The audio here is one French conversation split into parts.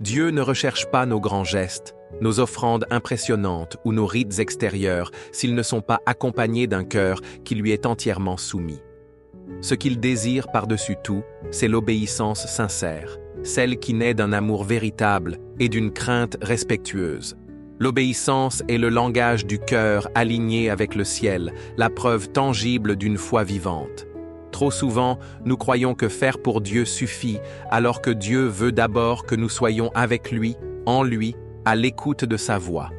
Dieu ne recherche pas nos grands gestes, nos offrandes impressionnantes ou nos rites extérieurs s'ils ne sont pas accompagnés d'un cœur qui lui est entièrement soumis. Ce qu'il désire par-dessus tout, c'est l'obéissance sincère, celle qui naît d'un amour véritable et d'une crainte respectueuse. L'obéissance est le langage du cœur aligné avec le ciel, la preuve tangible d'une foi vivante. Trop souvent, nous croyons que faire pour Dieu suffit, alors que Dieu veut d'abord que nous soyons avec lui, en lui, à l'écoute de sa voix.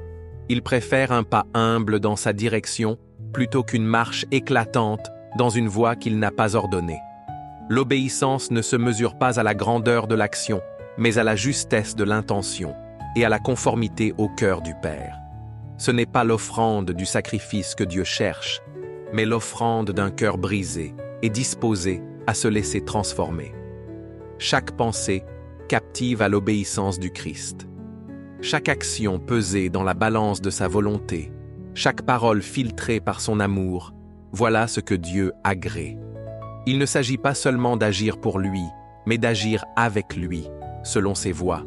Il préfère un pas humble dans sa direction, plutôt qu'une marche éclatante dans une voie qu'il n'a pas ordonnée. L'obéissance ne se mesure pas à la grandeur de l'action, mais à la justesse de l'intention et à la conformité au cœur du Père. Ce n'est pas l'offrande du sacrifice que Dieu cherche, mais l'offrande d'un cœur brisé et disposé à se laisser transformer. Chaque pensée captive à l'obéissance du Christ. Chaque action pesée dans la balance de sa volonté, chaque parole filtrée par son amour, voilà ce que Dieu agrée. Il ne s'agit pas seulement d'agir pour lui, mais d'agir avec lui, selon ses voies.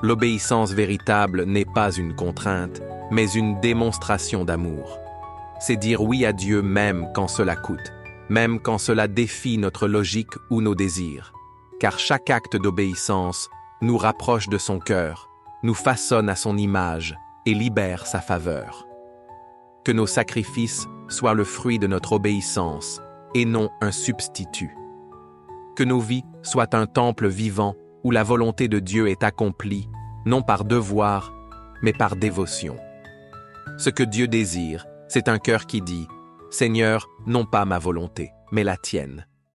L'obéissance véritable n'est pas une contrainte, mais une démonstration d'amour. C'est dire oui à Dieu même quand cela coûte, même quand cela défie notre logique ou nos désirs. Car chaque acte d'obéissance nous rapproche de son cœur, nous façonne à son image et libère sa faveur. Que nos sacrifices soient le fruit de notre obéissance et non un substitut. Que nos vies soient un temple vivant où la volonté de Dieu est accomplie, non par devoir, mais par dévotion. Ce que Dieu désire, c'est un cœur qui dit « Seigneur, non pas ma volonté, mais la tienne ».